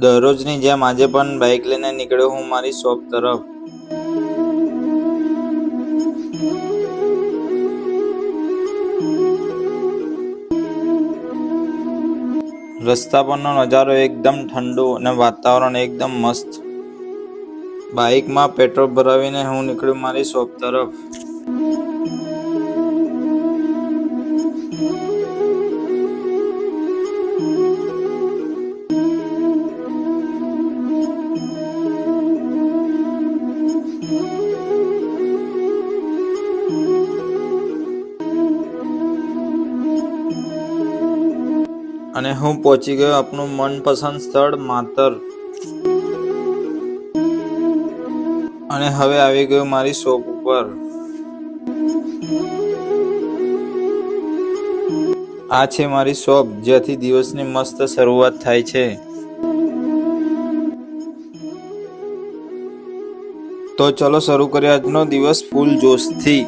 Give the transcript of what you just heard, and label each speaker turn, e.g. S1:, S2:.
S1: દરરોજની જેમ આજે પણ બાઇક લઈને નીકળ્યો હું મારી શોપ તરફ। રસ્તા પરનો નજારો એકદમ ઠંડો અને વાતાવરણ એકદમ મસ્ત। બાઇકમાં પેટ્રોલ ભરાવીને હું નીકળ્યો મારી શોપ તરફ। અને હું પહોંચી ગયો આપણું મનપસંદ સ્થળ માતર। અને હવે આવી ગયો મારી શોપ ઉપર। આ છે મારી શોપ, જ્યાંથી દિવસની મસ્ત શરૂઆત થાય છે। તો ચલો શરૂ કરીએ આજનો દિવસ ફૂલ જોશથી।